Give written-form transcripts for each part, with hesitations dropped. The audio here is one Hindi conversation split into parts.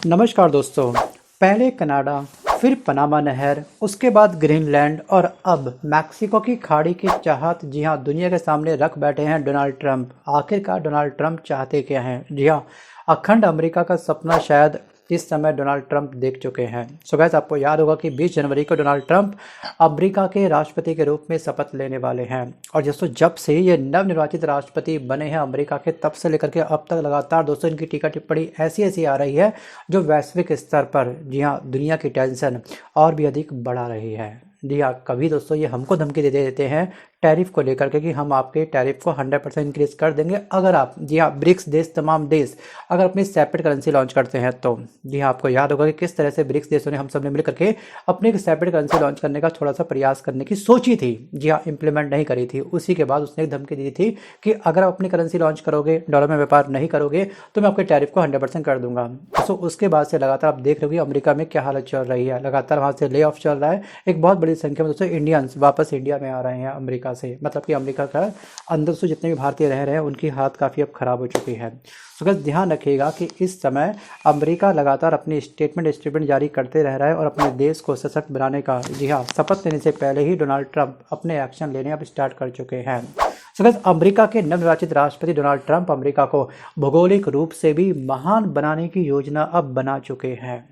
नमस्कार दोस्तों। पहले कनाडा, फिर पनामा नहर, उसके बाद ग्रीनलैंड और अब मैक्सिको की खाड़ी की चाहत। जी हाँ, दुनिया के सामने रख बैठे हैं डोनाल्ड ट्रंप। आखिरकार डोनाल्ड ट्रंप चाहते क्या हैं? जी हाँ, अखंड अमेरिका का सपना शायद इस समय डोनाल्ड ट्रंप देख चुके हैं। सो गाइस, आपको याद होगा कि 20 जनवरी को डोनाल्ड ट्रंप अमेरिका के राष्ट्रपति के रूप में शपथ लेने वाले हैं। और दोस्तों, जब से ये नवनिर्वाचित राष्ट्रपति बने हैं अमेरिका के, तब से लेकर के अब तक लगातार दोस्तों इनकी टीका टिप्पणी ऐसी ऐसी आ रही है जो वैश्विक स्तर पर, जी हाँ, दुनिया की टेंशन और भी अधिक बढ़ा रही है। जी हाँ, कभी दोस्तों ये हमको धमकी दे देते हैं टैरिफ को लेकर के कि हम आपके टैरिफ को 100% इंक्रीज कर देंगे अगर आप, जी हाँ, ब्रिक्स देश, तमाम देश अगर अपनी सेपरेट करेंसी लॉन्च करते हैं तो। जी हाँ, आपको याद होगा कि किस तरह से ब्रिक्स देशों ने हम सब ने मिल करके अपनी एक सेपरेट करेंसी लॉन्च करने का थोड़ा सा प्रयास करने की सोची थी। जी हाँ, इंप्लीमेंट नहीं करी थी। उसी के बाद उसने एक धमकी दी थी कि अगर आप अपनी करेंसी लॉन्च करोगे, डॉलर में व्यापार नहीं करोगे, तो मैं आपके टैरिफ को 100% कर दूंगा। तो उसके बाद से लगातार आप देख रहे हो कि अमेरिका में क्या हालत चल रही है। लगातार वहाँ से ले ऑफ चल रहा है। एक बहुत बड़ी संख्या में दोस्तों इंडियंस वापस इंडिया में आ रहे हैं अमेरिका से। मतलब कि अमेरिका का अंदर से जितने भी भारतीय रह रहे हैं उनकी हालत काफ़ी अब खराब हो चुकी है। तो बस ध्यान रखिएगा कि इस समय अमेरिका लगातार अपनी स्टेटमेंट जारी करते रह रहा है और अपने देश को सशक्त बनाने का, जी हाँ, शपथ लेने से पहले ही डोनाल्ड ट्रंप अपने एक्शन लेने अब स्टार्ट कर चुके हैं। अमेरिका के नवनिर्वाचित राष्ट्रपति डोनाल्ड ट्रंप अमेरिका को भौगोलिक रूप से भी महान बनाने की योजना अब बना चुके हैं।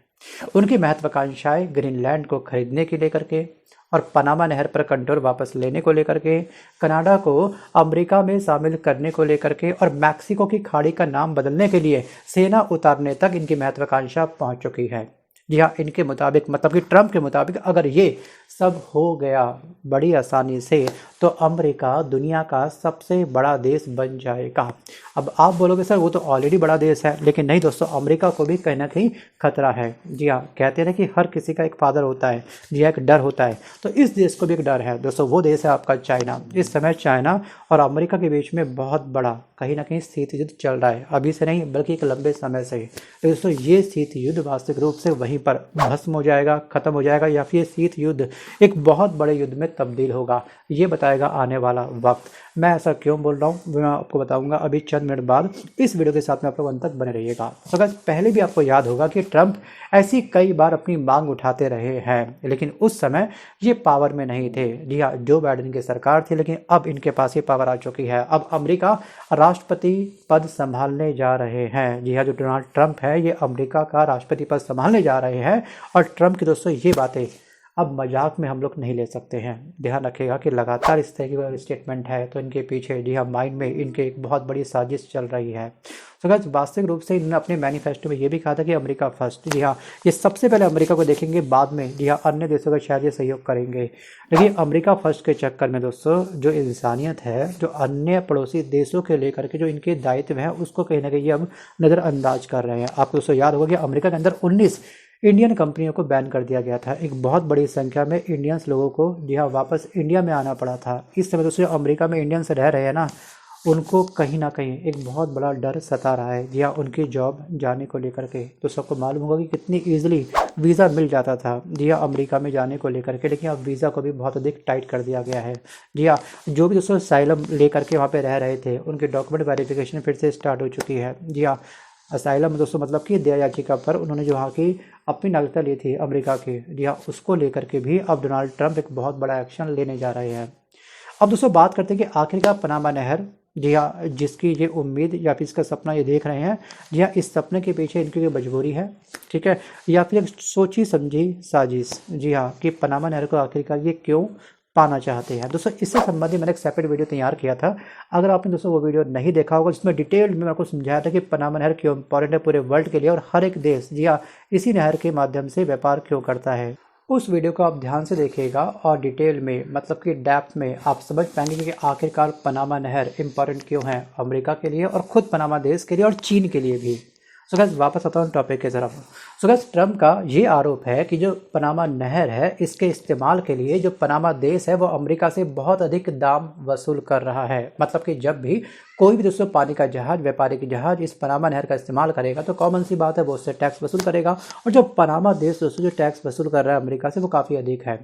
उनकी महत्वाकांक्षाएं ग्रीनलैंड को खरीदने के लेकर के और पनामा नहर पर कंट्रोल वापस लेने को लेकर के, कनाडा को अमेरिका में शामिल करने को लेकर के और मैक्सिको की खाड़ी का नाम बदलने के लिए सेना उतारने तक इनकी महत्वाकांक्षा पहुंच चुकी है। जी हाँ, इनके मुताबिक, मतलब कि ट्रंप के मुताबिक, अगर ये सब हो गया बड़ी आसानी से तो अमेरिका दुनिया का सबसे बड़ा देश बन जाएगा। अब आप बोलोगे सर वो तो ऑलरेडी बड़ा देश है, लेकिन नहीं दोस्तों, अमेरिका को भी कहीं ना कहीं खतरा है। जी हाँ, कहते हैं ना कि हर किसी का एक फादर होता है, जी हाँ, एक डर होता है। तो इस देश को भी एक डर है दोस्तों। वो देश है आपका चाइना। इस समय चाइना और अमेरिका के बीच में बहुत बड़ा कहीं ना कहीं शीत युद्ध चल रहा है। अभी से नहीं बल्कि एक लंबे समय से। तो दोस्तों ये शीत युद्ध वास्तविक रूप से वहीं पर भस्म हो जाएगा, खत्म हो जाएगा, या फिर शीत युद्ध एक बहुत बड़े युद्ध में तब्दील होगा, ये बताएगा आने वाला वक्त। मैं ऐसा क्यों बोल रहा हूँ मैं आपको बताऊंगा अभी चंद मिनट बाद। इस वीडियो के साथ में आप लोग अंत तक बने रहिएगा। तो गाइस, पहले भी आपको याद होगा कि ट्रंप ऐसी कई बार अपनी मांग उठाते रहे हैं, लेकिन उस समय ये पावर में नहीं थे। जी हाँ, जो बाइडेन की सरकार थी, लेकिन अब इनके पास ये पावर आ चुकी है। अब अमेरिका राष्ट्रपति पद संभालने जा रहे हैं। जी हाँ, जो डोनाल्ड ट्रंप है ये अमेरिका का राष्ट्रपति पद संभालने जा रहे हैं। और ट्रंप की दोस्तों ये बातें अब मजाक में हम लोग नहीं ले सकते हैं। ध्यान रखिएगा कि लगातार इस तरह की स्टेटमेंट है तो इनके पीछे, जी हाँ, माइंड में इनके एक बहुत बड़ी साजिश चल रही है। तो गाइस, वास्तविक रूप से इन्होंने अपने मैनिफेस्टो में ये भी कहा था कि अमेरिका फर्स्ट। जी हाँ, ये सबसे पहले अमेरिका को देखेंगे, बाद में, जी हाँ, अन्य देशों का शायद ये सहयोग करेंगे। लेकिन अमेरिका फर्स्ट के चक्कर में दोस्तों जो इंसानियत है, जो अन्य पड़ोसी देशों के लेकर के जो इनके दायित्व हैं, उसको कहीं ना कहीं अब नज़रअंदाज कर रहे हैं। आपको दोस्तों याद होगा कि अमेरिका के अंदर 19 इंडियन कंपनियों को बैन कर दिया गया था। एक बहुत बड़ी संख्या में इंडियंस लोगों को, जी हाँ, वापस इंडिया में आना पड़ा था। इस समय दोस्तों अमेरिका में इंडियंस रह रहे हैं ना, उनको कहीं ना कहीं एक बहुत बड़ा डर सता रहा है। जी हाँ, उनकी जॉब जाने को लेकर के। तो सबको मालूम होगा कि कितनी ईजिली वीज़ा मिल जाता था, जी हाँ, अमेरिका में जाने को लेकर के, लेकिन अब वीज़ा को भी बहुत अधिक टाइट कर दिया गया है। जी हाँ, जो भी दोस्तों असाइलम ले करके वहाँ पे रह रहे थे, उनके डॉक्यूमेंट वेरिफिकेशन फिर से स्टार्ट हो चुकी है। जी हाँ, असाइलम दोस्तों मतलब कि दया याचिका पर उन्होंने जो वहाँ की अपनी नागरिकता ली थी अमेरिका की, जी हाँ, उसको लेकर के भी अब डोनाल्ड ट्रंप एक बहुत बड़ा एक्शन लेने जा रहे हैं। अब दोस्तों बात करते हैं कि आखिरकार पनामा नहर, जी हाँ, जिसकी ये उम्मीद या फिर इसका सपना ये देख रहे हैं, जी हाँ, इस सपने के पीछे इनकी कोई मजबूरी है, ठीक है, या फिर एक सोची समझी साजिश। जी हाँ, कि पनामा नहर को आखिरकार ये क्यों पाना चाहते हैं। दोस्तों इससे संबंधित मैंने एक सेपरेट वीडियो तैयार किया था। अगर आपने दोस्तों वो वीडियो नहीं देखा होगा, जिसमें डिटेल में मैं आपको समझाया था कि पनामा नहर क्यों इंपॉर्टेंट है पूरे वर्ल्ड के लिए और हर एक देश, जी हाँ, इसी नहर के माध्यम से व्यापार क्यों करता है। उस वीडियो को आप ध्यान से देखिएगा और डिटेल में, मतलब कि डेप्थ में आप समझ पाएंगे कि आखिरकार पनामा नहर इंपॉर्टेंट क्यों है अमेरिका के लिए और खुद पनामा देश के लिए और चीन के लिए भी। सो गाइस, वापस आता हूँ टॉपिक की तरफ। सो गाइस, ट्रंप का ये आरोप है कि जो पनामा नहर है, इसके इस्तेमाल के लिए जो पनामा देश है वो अमेरिका से बहुत अधिक दाम वसूल कर रहा है। मतलब कि जब भी कोई भी दोस्तों पानी का जहाज, व्यापारिक जहाज इस पनामा नहर का इस्तेमाल करेगा तो कॉमन सी बात है वो उससे टैक्स वसूल करेगा। और जो पनामा देश दोस्तों जो टैक्स वसूल कर रहा है अमेरिका से वो काफ़ी अधिक है।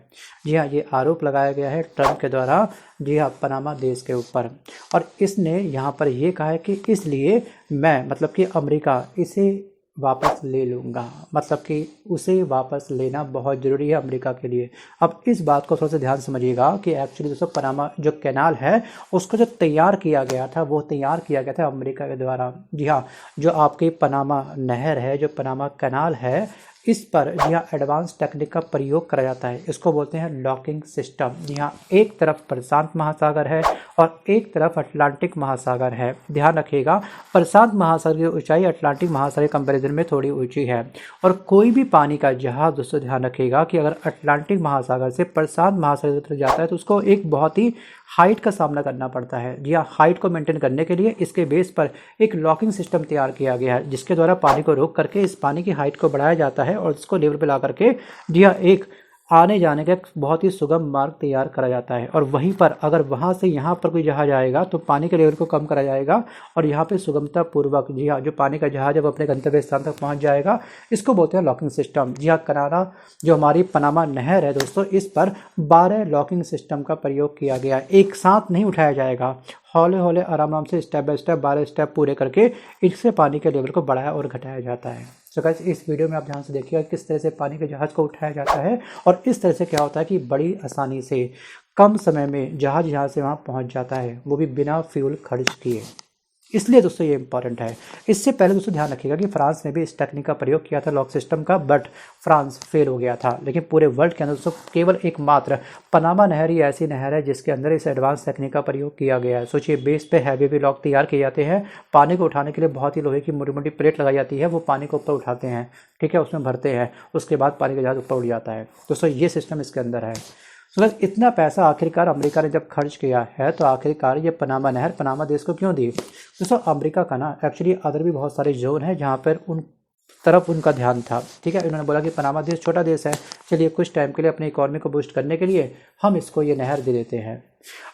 जी हाँ, ये आरोप लगाया गया है ट्रंप के द्वारा, जी हाँ, पनामा देश के ऊपर। और इसने यहाँ पर ये कहा है कि इसलिए मैं, मतलब कि अमेरिका इसे वापस ले लूँगा, मतलब कि उसे वापस लेना बहुत ज़रूरी है अमेरिका के लिए। अब इस बात को थोड़ा सा ध्यान समझिएगा कि एक्चुअली दोस्तों पनामा जो कैनाल है उसको जो तैयार किया गया था वो तैयार किया गया था अमेरिका के द्वारा। जी हाँ, जो आपकी पनामा नहर है, जो पनामा कैनाल है, इस पर जी हाँ एडवांस टेक्निक का प्रयोग करा जाता है। इसको बोलते हैं लॉकिंग सिस्टम। जी हाँ, एक तरफ प्रशांत महासागर है और एक तरफ अटलांटिक महासागर है। ध्यान रखिएगा, प्रशांत महासागर की ऊंचाई अटलांटिक महासागर के कंपैरिजन में थोड़ी ऊंची है। और कोई भी पानी का जहाज, दोस्तों ध्यान रखिएगा कि अगर अटलांटिक महासागर से प्रशांत महासागर की तरफ जाता है तो उसको एक बहुत ही हाइट का सामना करना पड़ता है। जी हाँ, हाइट को मेंटेन करने के लिए इसके बेस पर एक लॉकिंग सिस्टम तैयार किया गया है, जिसके द्वारा पानी को रोक करके इस पानी की हाइट को बढ़ाया जाता है और इसको लेवल पे ला करके जी हाँ एक आने जाने का एक बहुत ही सुगम मार्ग तैयार करा जाता है। और वहीं पर अगर वहाँ से यहाँ पर कोई जहाज आएगा तो पानी के लेवल को कम करा जाएगा और यहाँ पे सुगमता पूर्वक जी हाँ जो पानी का जहाज जब अपने गंतव्य स्थान तक पहुँच जाएगा, इसको बोलते हैं लॉकिंग सिस्टम। जी हाँ, कनाडा जो हमारी पनामा नहर है दोस्तों, इस पर 12 लॉकिंग सिस्टम का प्रयोग किया गया है। एक साथ नहीं उठाया जाएगा, हौले हौले आराम आराम से स्टेप बाय स्टेप 12 स्टेप पूरे करके इससे पानी के लेवल को बढ़ाया और घटाया जाता है। सो गाइस, इस वीडियो में आप ध्यान से देखिएगा किस तरह से पानी के जहाज़ को उठाया जाता है और इस तरह से क्या होता है कि बड़ी आसानी से कम समय में जहाज़ यहाँ से वहाँ पहुँच जाता है, वो भी बिना फ्यूल खर्च किए। इसलिए दोस्तों ये इंपॉर्टेंट है। इससे पहले दोस्तों ध्यान रखिएगा कि फ्रांस ने भी इस टेक्निक का प्रयोग किया था लॉक सिस्टम का, बट फ्रांस फेल हो गया था। लेकिन पूरे वर्ल्ड के अंदर दोस्तों केवल एकमात्र पनामा नहर ही ऐसी नहर है जिसके अंदर इस एडवांस टेक्निक का प्रयोग किया गया है। सोचिए, बेस पे हैवी लॉक तैयार किए जाते हैं, पानी को उठाने के लिए बहुत ही लोहे की मोटी मोटी प्लेट लगाई जाती है, वो पानी को ऊपर उठाते हैं, ठीक है, उसमें भरते हैं, उसके बाद पानी का जहाज ऊपर उठ जाता है। दोस्तों ये सिस्टम इसके अंदर है। तो बस इतना पैसा आखिरकार अमेरिका ने जब खर्च किया है तो आखिरकार ये पनामा नहर पनामा देश को क्यों दी? दोस्तों अमेरिका का ना एक्चुअली अदर भी बहुत सारे जोन हैं जहाँ पर उन तरफ उनका ध्यान था, ठीक है। इन्होंने बोला कि पनामा देश छोटा देश है, चलिए कुछ टाइम के लिए अपनी इकॉनमी को बूस्ट करने के लिए हम इसको ये नहर दे देते हैं।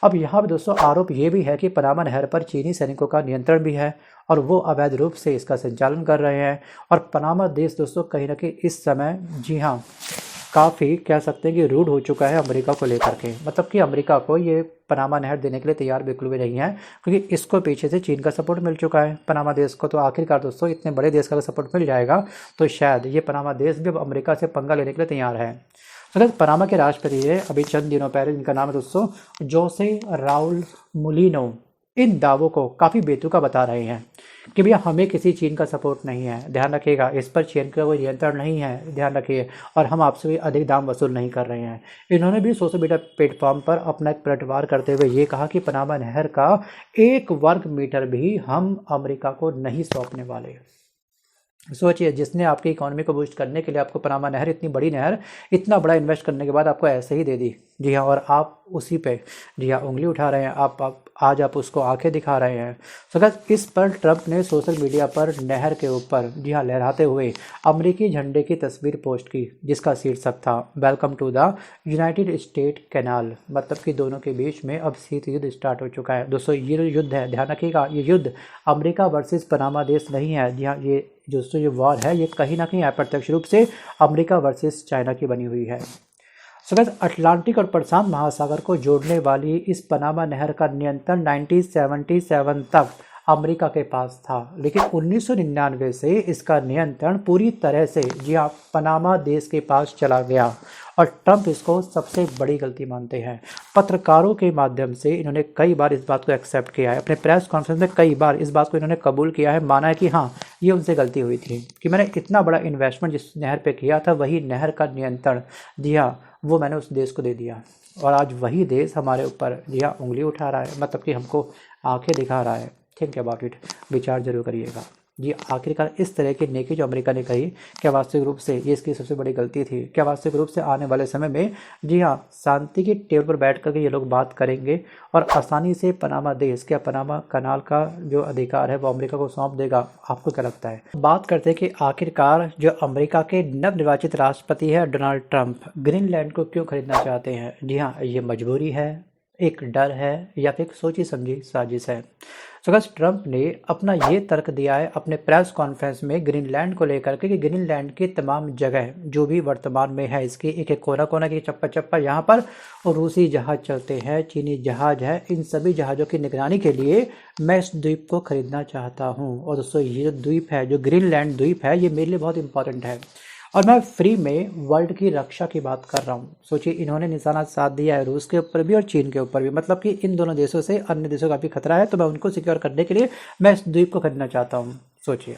अब यहाँ पर दोस्तों आरोप ये भी है कि पनामा नहर पर चीनी सैनिकों का नियंत्रण भी है और वो अवैध रूप से इसका संचालन कर रहे हैं। और पनामा देश दोस्तों कहीं ना कहीं इस समय जी हाँ काफ़ी कह सकते हैं कि रूड हो चुका है अमेरिका को लेकर के, मतलब कि अमेरिका को ये पनामा नहर देने के लिए तैयार बिल्कुल भी नहीं है, क्योंकि इसको पीछे से चीन का सपोर्ट मिल चुका है पनामा देश को। तो आखिरकार दोस्तों इतने बड़े देश का सपोर्ट मिल जाएगा तो शायद ये पनामा देश भी अब अमेरिका से पंगा लेने के लिए तैयार है। तो पनामा के राष्ट्रपति है अभी चंद दिनों पहले, इनका नाम है दोस्तों जोसे राउल मुलिनो, इन दावों को काफ़ी बेतुका बता रहे हैं कि भैया हमें किसी चीन का सपोर्ट नहीं है, ध्यान रखिएगा, इस पर चीन का कोई नियंत्रण नहीं है, ध्यान रखिए, और हम आपसे भी अधिक दाम वसूल नहीं कर रहे हैं। इन्होंने भी सोशल मीडिया प्लेटफॉर्म पर अपना एक पलटवार करते हुए ये कहा कि पनामा नहर का 1 वर्ग मीटर भी हम अमेरिका को नहीं सौंपने वाले। सोचिए, जिसने आपकी इकोनॉमी को बूस्ट करने के लिए आपको पनामा नहर, इतनी बड़ी नहर, इतना बड़ा इन्वेस्ट करने के बाद आपको ऐसे ही दे दी। जी हाँ, और आप उसी पे जी हाँ उंगली उठा रहे हैं, आज आप उसको आंखें दिखा रहे हैं। सो गाइस, इस पर ट्रंप ने सोशल मीडिया पर नहर के ऊपर जी हाँ लहराते हुए अमेरिकी झंडे की तस्वीर पोस्ट की, जिसका शीर्षक था welcome to the United state canal, मतलब कि दोनों के बीच में अब शीत युद्ध स्टार्ट हो चुका है। दोस्तों ये युद्ध है, ध्यान रखिएगा, ये युद्ध अमेरिका वर्सेस पनामा देश नहीं है। जी हाँ, ये दोस्तों ये वॉर है, ये कहीं ना कहीं अप्रत्यक्ष रूप से अमेरिका वर्सेस चाइना की बनी हुई है। सो गाइस, अटलांटिक और प्रशांत महासागर को जोड़ने वाली इस पनामा नहर का नियंत्रण 1977 तक अमेरिका के पास था, लेकिन 1999 से इसका नियंत्रण पूरी तरह से जी हाँ पनामा देश के पास चला गया और ट्रंप इसको सबसे बड़ी गलती मानते हैं। पत्रकारों के माध्यम से इन्होंने कई बार इस बात को एक्सेप्ट किया है, अपने प्रेस कॉन्फ्रेंस में कई बार इस बात को इन्होंने कबूल किया है, माना है कि हाँ ये उनसे गलती हुई थी कि मैंने इतना बड़ा इन्वेस्टमेंट जिस नहर पे किया था, वही नहर का नियंत्रण दिया, वो मैंने उस देश को दे दिया और आज वही देश हमारे ऊपर जी हाँ उंगली उठा रहा है, मतलब कि हमको आंखें दिखा रहा है। थिंक अबाउट इट, विचार जरूर करिएगा। जी आखिरकार इस तरह की नेकी जो अमेरिका ने कही, क्या वास्तविक रूप से ये इसकी सबसे बड़ी गलती थी? क्या वास्तविक रूप से आने वाले समय में जी हाँ शांति के टेबल पर बैठ करके ये लोग बात करेंगे और आसानी से पनामा देश, क्या पनामा कनाल का जो अधिकार है वो अमेरिका को सौंप देगा? आपको क्या लगता है? बात करते हैं कि आखिरकार जो अमेरिका के नवनिर्वाचित राष्ट्रपति है डोनाल्ड ट्रंप, ग्रीनलैंड को क्यों खरीदना चाहते हैं? जी हाँ, ये मजबूरी है, एक डर है या फिर एक सोची समझी साजिश है। सो गाइस, ट्रंप ने अपना ये तर्क दिया है अपने प्रेस कॉन्फ्रेंस में ग्रीनलैंड को लेकर के कि ग्रीनलैंड की तमाम जगह जो भी वर्तमान में है, इसकी एक एक कोना कोना की चप्पा चप्पा यहाँ पर रूसी जहाज चलते हैं, चीनी जहाज है, इन सभी जहाज़ों की निगरानी के लिए मैं इस द्वीप को खरीदना चाहता हूँ। और दोस्तों, ये जो द्वीप है, जो ग्रीनलैंड द्वीप है, ये मेरे लिए बहुत इंपॉर्टेंट है और मैं फ्री में वर्ल्ड की रक्षा की बात कर रहा हूँ। सोचिए, इन्होंने निशाना साध दिया है रूस के ऊपर भी और चीन के ऊपर भी, मतलब कि इन दोनों देशों से अन्य देशों का भी खतरा है, तो मैं उनको सिक्योर करने के लिए मैं इस द्वीप को खरीदना चाहता हूँ। सोचिए,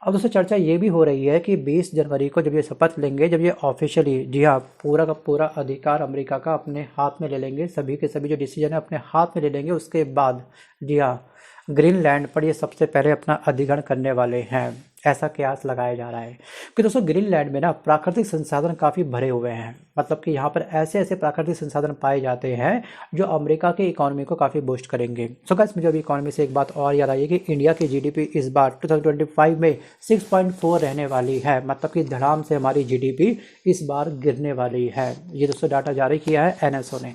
अब दोस्तों चर्चा ये भी हो रही है कि 20 जनवरी को जब ये शपथ लेंगे, जब ये ऑफिशियली, जी हाँ, पूरा का पूरा अधिकार अमेरिका का अपने हाथ में ले लेंगे, सभी के सभी जो डिसीजन है अपने हाथ में ले लेंगे, उसके बाद जी हाँ, ग्रीनलैंड पर ये सबसे पहले अपना अधिग्रहण करने वाले हैं, ऐसा कयास लगाया जा रहा है। कि दोस्तों, ग्रीनलैंड में ना प्राकृतिक संसाधन काफ़ी भरे हुए हैं, मतलब कि यहाँ पर ऐसे ऐसे प्राकृतिक संसाधन पाए जाते हैं जो अमेरिका के इकोनॉमी को काफ़ी बूस्ट करेंगे। सो गाइस, मुझे अभी इकोनॉमी से एक बात और याद आई है कि इंडिया की जीडीपी इस बार 2025 में 6.4 रहने वाली है, मतलब कि धड़ाम से हमारी जीडीपी इस बार गिरने वाली है। ये दोस्तों डाटा जारी किया है एनएसओ ने,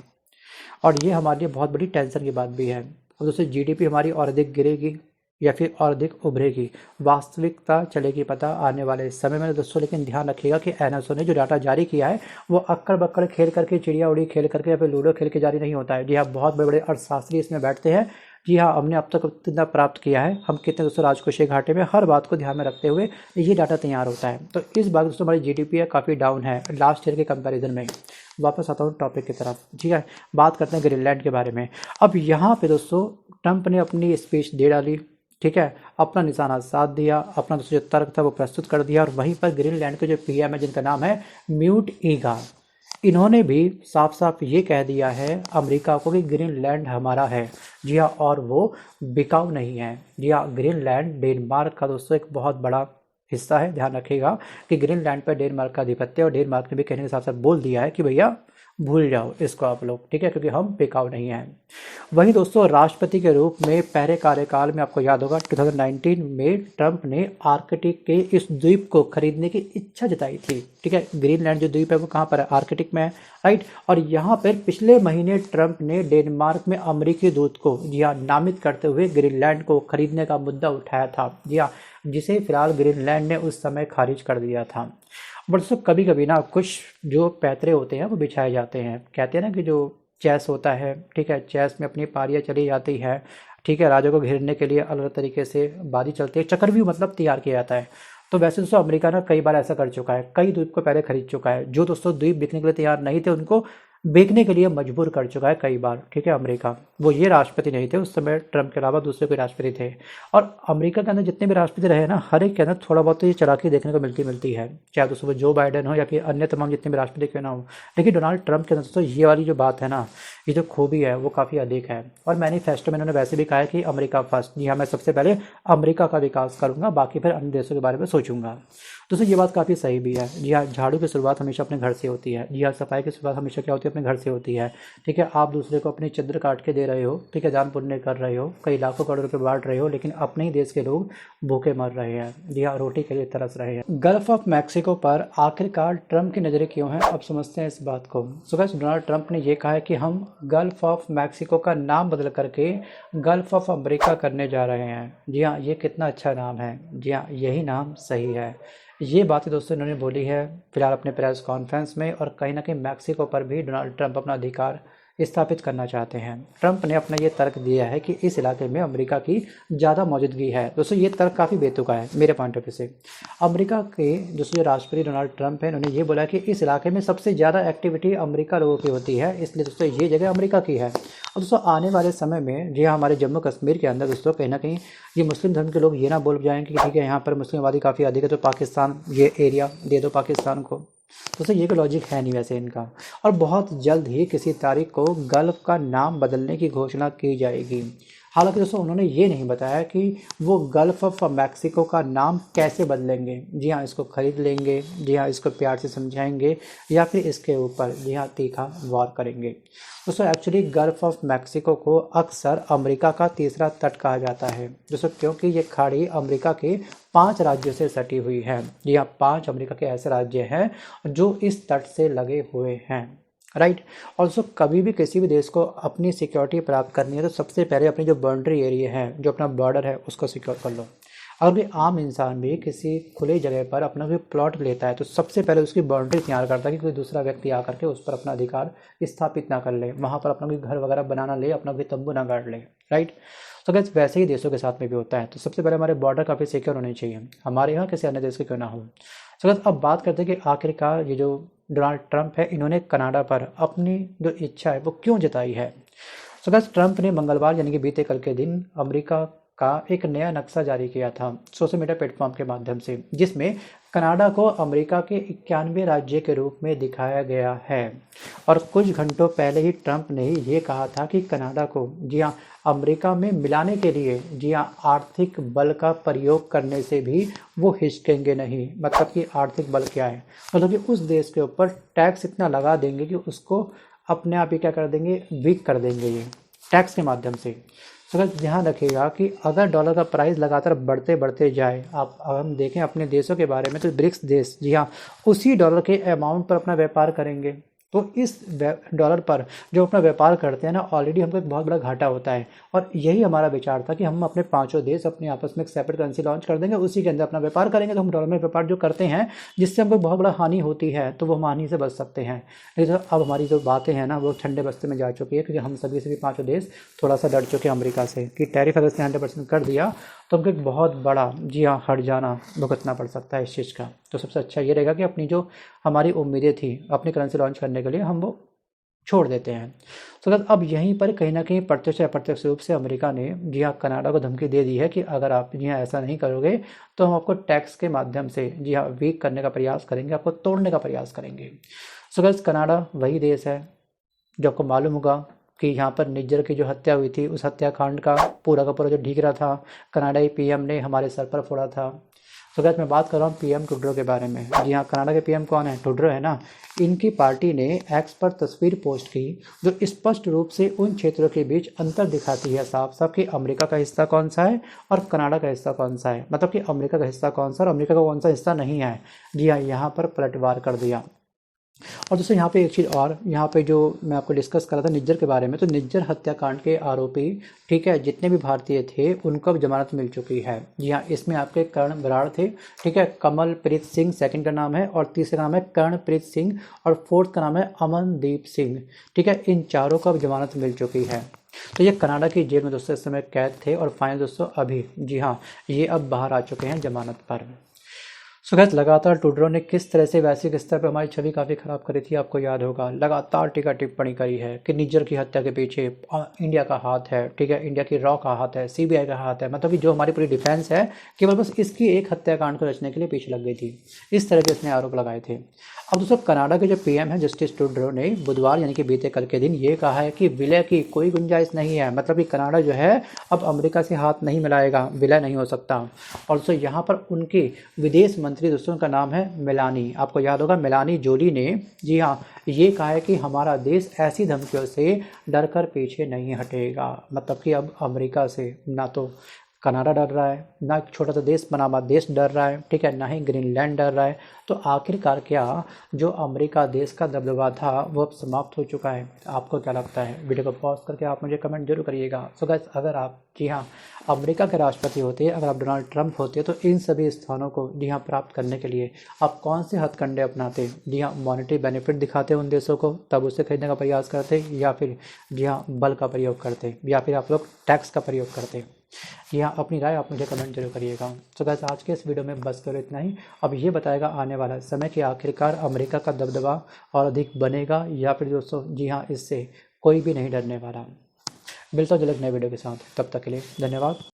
और ये हमारे लिए बहुत बड़ी टेंशन की बात भी है। अब दोस्तों, जीडीपी हमारी और अधिक गिरेगी या फिर और अधिक उभरेगी, वास्तविकता चलेगी पता आने वाले समय में दोस्तों। लेकिन ध्यान रखिएगा कि एनएसओ ने जो डाटा जारी किया है वो अक्कड़ बक्कड़ खेल करके, चिड़िया उड़ी खेल करके या फिर लूडो खेल के जारी नहीं होता है। जी हाँ, बहुत बड़े बड़े अर्थशास्त्री इसमें बैठते हैं। जी हाँ, हमने अब तक कितना प्राप्त किया है, हम कितने दोस्तों राजकोषीय घाटे में, हर बात को ध्यान में रखते हुए ये डाटा तैयार होता है। तो इस बार दोस्तों हमारी जीडीपी है काफ़ी डाउन है लास्ट ईयर के कंपैरिजन में। वापस आता हूँ टॉपिक की तरफ, ठीक है, बात करते हैं ग्रीनलैंड के बारे में। अब यहाँ पे दोस्तों ट्रंप ने अपनी स्पीच दे डाली, ठीक है, अपना निशाना साध दिया, अपना जो तर्क था वो प्रस्तुत कर दिया, और वहीं पर ग्रीनलैंड के जो पीएम है जिनका नाम है म्यूट ईगा, इन्होंने भी साफ साफ ये कह दिया है अमेरिका को कि ग्रीनलैंड हमारा है। जी हाँ, और वो बिकाऊ नहीं है। जी हाँ, ग्रीनलैंड डेनमार्क का दोस्तों एक बहुत बड़ा हिस्सा है। ध्यान रखिएगा कि ग्रीनलैंड पर डेनमार्क का आधिपत्य है, और डेनमार्क ने भी कहने के साथ साथ बोल दिया है कि भैया भूल जाओ इसको आप लोग, ठीक है, क्योंकि हम बिकाऊ नहीं हैं। वहीं दोस्तों, राष्ट्रपति के रूप में पहले कार्यकाल में आपको याद होगा 2019 में ट्रंप ने आर्कटिक के इस द्वीप को खरीदने की इच्छा जताई थी, ठीक है। ग्रीनलैंड जो द्वीप है वो कहाँ पर है, आर्कटिक में है, राइट। और यहाँ पर पिछले महीने ट्रंप ने डेनमार्क में अमेरिकी दूत को, जी हाँ, नामित करते हुए ग्रीनलैंड को खरीदने का मुद्दा उठाया था, जी हाँ, जिसे फिलहाल ग्रीनलैंड ने उस समय खारिज कर दिया था। बट दोस्तों, कभी कभी ना कुछ जो पैतरे होते हैं वो बिछाए जाते हैं। कहते हैं ना कि जो चेस होता है, ठीक है, चेस में अपनी पारियाँ चली जाती है, ठीक है, राजा को घेरने के लिए अलग अलग तरीके से बाजी चलती है, चक्रव्यूह मतलब तैयार किया जाता है। तो वैसे दोस्तों अमेरिका ना कई बार ऐसा कर चुका है, कई द्वीप को पहले खरीद चुका है, जो दोस्तों द्वीप बिकने के लिए तैयार नहीं थे उनको बेचने के लिए मजबूर कर चुका है कई बार, ठीक है, अमेरिका। वो ये राष्ट्रपति नहीं थे उस समय, ट्रंप के अलावा दूसरे कोई राष्ट्रपति थे। और अमेरिका के अंदर जितने भी राष्ट्रपति रहे ना, हर एक के अंदर थोड़ा बहुत तो ये चालाकी देखने को मिलती है, चाहे दोस्तों वो जो बाइडेन हो या फिर अन्य तमाम जितने भी राष्ट्रपति क्यों ना हो। लेकिन डोनाल्ड ट्रंप के अंदर दोस्तों ये वाली जो बात है ना, ये जो खूबी है वो काफ़ी अधिक है। और मैनिफेस्टो में इन्होंने वैसे भी कहा है कि अमेरिका फर्स्ट, जी हाँ, मैं सबसे पहले अमेरिका का विकास करूँगा, बाकी फिर अन्य देशों के बारे में सोचूंगा। दोस्तों ये बात काफ़ी सही भी है। जी हाँ, झाड़ू की शुरुआत हमेशा अपने घर से होती है। जी हाँ, सफाई की शुरुआत हमेशा क्या होती है, अपने घर से होती है, ठीक है। आप दूसरे को अपनी चद्दर काट के दे रहे हो, ठीक है, दान पुण्य कर रहे हो, कई लाखों करोड़ रुपए बांट रहे हो, लेकिन अपने ही देश के लोग भूखे मर रहे हैं, जी हाँ, रोटी के लिए तरस रहे हैं। गल्फ ऑफ मैक्सिको पर आखिरकार ट्रंप की नज़रें क्यों हैं, अब समझते हैं इस बात को। सो गाइस, डोनाल्ड ट्रंप ने यह कहा है कि हम गल्फ ऑफ मैक्सिको का नाम बदल करके गल्फ ऑफ अमेरिका करने जा रहे हैं। जी हाँ, ये कितना अच्छा नाम है, जी हाँ, यही नाम सही है। ये बातें दोस्तों इन्होंने बोली है फिलहाल अपने प्रेस कॉन्फ्रेंस में, और कहीं ना कहीं मैक्सिको पर भी डोनाल्ड ट्रंप अपना अधिकार स्थापित करना चाहते हैं। ट्रंप ने अपना ये तर्क दिया है कि इस इलाके में अमेरिका की ज़्यादा मौजूदगी है। दोस्तों ये तर्क काफ़ी बेतुका है मेरे पॉइंट ऑफ व्यू से। अमेरिका के दोस्तों जो राष्ट्रपति डोनाल्ड ट्रंप हैं, उन्होंने ये बोला कि इस इलाके में सबसे ज़्यादा एक्टिविटी अमेरिका लोगों की होती है, इसलिए दोस्तों ये जगह अमेरिका की है। और दोस्तों आने वाले समय में जी हाँ, हमारे जम्मू कश्मीर के अंदर दोस्तों कहीं ना कहीं ये मुस्लिम धर्म के लोग ये ना बोल जाएंगे कि ठीक है यहाँ पर मुस्लिम आबादी काफ़ी अधिक है तो पाकिस्तान ये एरिया दे दो पाकिस्तान को। दोस्तों ये कोई लॉजिक है नहीं वैसे इनका। और बहुत जल्द ही किसी तारीख को गल्फ का नाम बदलने की घोषणा की जाएगी। हालांकि दोस्तों उन्होंने ये नहीं बताया कि वो गल्फ ऑफ मैक्सिको का नाम कैसे बदलेंगे। जी हाँ, इसको खरीद लेंगे, जी हाँ, इसको प्यार से समझाएंगे, या फिर इसके ऊपर जी हाँ तीखा वार करेंगे। दोस्तों एक्चुअली गल्फ ऑफ मैक्सिको को अक्सर अमेरिका का तीसरा तट कहा जाता है दोस्तों, क्योंकि ये खाड़ी अमेरिका के 5 राज्यों से सटी हुई है। जी हाँ, 5 अमेरिका के ऐसे राज्य हैं जो इस तट से लगे हुए हैं। राइट। ऑल्सो कभी भी किसी भी देश को अपनी सिक्योरिटी प्राप्त करनी है तो सबसे पहले अपनी जो बाउंड्री एरिया है, जो अपना बॉर्डर है, उसको सिक्योर कर लो। अगर भी आम इंसान भी किसी खुली जगह पर अपना कोई प्लॉट लेता है तो सबसे पहले उसकी बाउंड्री तैयार करता है कि कोई दूसरा व्यक्ति आकर के उस पर अपना अधिकार स्थापित ना कर ले, वहाँ पर अपना कोई घर वगैरह बनाना ले, अपना कोई तंबू ना गाड़ ले। राइट। तो गैस वैसे ही देशों के साथ में भी होता है। तो सबसे पहले हमारे बॉर्डर काफ़ी सिक्योर होने चाहिए, हमारे यहाँ किसी अन्य देश के क्यों ना हो। तो गैस अब बात करते हैं कि आखिरकार ये जो डोनाल्ड ट्रंप है, इन्होंने कनाडा पर अपनी जो इच्छा है वो क्यों जताई है। तो गैस ट्रंप ने मंगलवार यानी कि बीते कल के दिन अमेरिका का एक नया नक्शा जारी किया था सोशल मीडिया प्लेटफॉर्म के माध्यम से, जिसमें कनाडा को अमेरिका के 91 राज्य के रूप में दिखाया गया है। और कुछ घंटों पहले ही ट्रंप ने ये कहा था कि कनाडा को जी हाँ अमेरिका में मिलाने के लिए जी हाँ आर्थिक बल का प्रयोग करने से भी वो हिचकेंगे नहीं। मतलब कि आर्थिक बल क्या है, मतलब कि उस देश के ऊपर टैक्स इतना लगा देंगे कि उसको अपने आप ही क्या कर देंगे, वीक कर देंगे ये टैक्स के माध्यम से। तो अगर ध्यान रखिएगा कि अगर डॉलर का प्राइस लगातार बढ़ते बढ़ते जाए, आप अगर हम देखें अपने देशों के बारे में तो ब्रिक्स देश जी हाँ उसी डॉलर के अमाउंट पर अपना व्यापार करेंगे। तो इस डॉलर पर जो अपना व्यापार करते हैं ना, ऑलरेडी हमको एक बहुत बड़ा घाटा होता है। और यही हमारा विचार था कि हम अपने पांचों देश अपने आपस में एक सेपरेट करेंसी लॉन्च कर देंगे, उसी के अंदर अपना व्यापार करेंगे। तो हम डॉलर में व्यापार जो करते हैं जिससे हमको बहुत बड़ा हानि होती है तो वो हम हानि से बच सकते हैं। लेकिन अब हमारी जो बातें हैं ना वो ठंडे बस्ते में जा चुकी है, क्योंकि हम सभी से भी पाँचों देश थोड़ा सा डर चुके हैं अमेरिका से कि टैरिफ अगर इसने 100% कर दिया तो हमको एक बहुत बड़ा जी हाँ हट जाना भुगतना पड़ सकता है इस चीज़ का। तो सबसे अच्छा ये रहेगा कि अपनी जो हमारी उम्मीदें थी अपनी करेंसी लॉन्च करने के लिए हम वो छोड़ देते हैं। तो अब यहीं पर कहीं ना कहीं प्रत्यक्ष या अप्रत्यक्ष रूप से अमेरिका ने जी हाँ कनाडा को धमकी दे दी है कि अगर आप जी हाँ ऐसा नहीं करोगे तो हम आपको टैक्स के माध्यम से जी हाँ वीक करने का प्रयास करेंगे, आपको तोड़ने का प्रयास करेंगे। सो कनाडा वही देश है जो आपको मालूम होगा कि यहाँ पर निज्जर की जो हत्या हुई थी उस हत्याकांड का पूरा जो ढीकरा था कनाडाई पीएम ने हमारे सर पर फोड़ा था। तो मैं बात कर रहा हूँ पीएम ट्रूडो के बारे में। जी हाँ कनाडा के पीएम कौन है, ट्रूडो है ना। इनकी पार्टी ने एक्स पर तस्वीर पोस्ट की जो स्पष्ट रूप से उन क्षेत्रों के बीच अंतर दिखाती है साफ साफ कि अमेरिका का हिस्सा कौन सा है और कनाडा का हिस्सा कौन सा है। मतलब कि अमेरिका का हिस्सा कौन सा और अमेरिका का कौन सा हिस्सा नहीं है। जी हाँ यहाँ पर पलटवार कर दिया। और दोस्तों यहाँ पे एक चीज़ और, यहाँ पे जो मैं आपको डिस्कस कर रहा था निज्जर के बारे में, तो निज्जर हत्याकांड के आरोपी ठीक है जितने भी भारतीय थे उनको अब जमानत मिल चुकी है। जी हाँ इसमें आपके कर्ण बराड़ थे, ठीक है, कमलप्रीत सिंह सेकंड का नाम है और तीसरे का नाम है कर्णप्रीत सिंह और फोर्थ का नाम है अमनदीप सिंह। ठीक है इन चारों को अब जमानत मिल चुकी है। तो ये कनाडा की जेल में दोस्तों इस समय कैद थे और फाइनल दोस्तों अभी जी हाँ ये अब बाहर आ चुके हैं जमानत पर। सो गैस लगातार ट्रूडो ने किस तरह से वैश्विक स्तर पर हमारी छवि काफ़ी ख़राब करी थी आपको याद होगा। लगातार टीका टिप्पणी करी है कि निज्जर की हत्या के पीछे इंडिया का हाथ है, ठीक है, इंडिया की रॉ का हाथ है, सीबीआई का हाथ है। मतलब कि जो हमारी पूरी डिफेंस है केवल बस इसकी एक हत्याकांड को रचने के लिए पीछे लग गई थी। इस तरह के इसने आरोप लगाए थे। अब दोस्तों कनाडा के जो पीएम है जस्टिस ट्रूडो ने बुधवार यानी कि बीते कल के दिन ये कहा है कि विलय की कोई गुंजाइश नहीं है। मतलब कि कनाडा जो है अब अमेरिका से हाथ नहीं मिलाएगा, विलय नहीं हो सकता। और दोस्तों यहाँ पर उनकी विदेश मंत्री दोस्तों का नाम है मेलानी, आपको याद होगा मेलानी जोली ने जी हाँ ये कहा है कि हमारा देश ऐसी धमकियों से डर कर पीछे नहीं हटेगा। मतलब कि अब अमेरिका से ना तो कनाडा डर रहा है, ना एक छोटा सा देश पनामा देश डर रहा है, ठीक है, ना ही ग्रीनलैंड डर रहा है। तो आखिरकार क्या जो अमेरिका देश का दबदबा था वो अब समाप्त हो चुका है। आपको क्या लगता है? वीडियो को पॉज करके आप मुझे कमेंट जरूर करिएगा। सो गाइस अगर आप जी हाँ अमेरिका के राष्ट्रपति होते, अगर आप डोनाल्ड ट्रंप होते तो इन सभी स्थानों को जी हाँ प्राप्त करने के लिए आप कौन से हथकंडे अपनाते? जी हाँ मॉनेटरी बेनिफिट दिखाते उन देशों को तब उसे खरीदने का प्रयास करते, या फिर जी हाँ बल का प्रयोग करते, या फिर आप लोग टैक्स का प्रयोग करते? जी हाँ अपनी राय आप मुझे कमेंट जरूर करिएगा। तो गाइस आज के इस वीडियो में बस करो इतना ही। अब ये बताएगा आने वाला समय कि आखिरकार अमेरिका का दबदबा और अधिक बनेगा या फिर दोस्तों जी हाँ इससे कोई भी नहीं डरने वाला। मिलता हूँ जल्द नए वीडियो के साथ, तब तक के लिए धन्यवाद।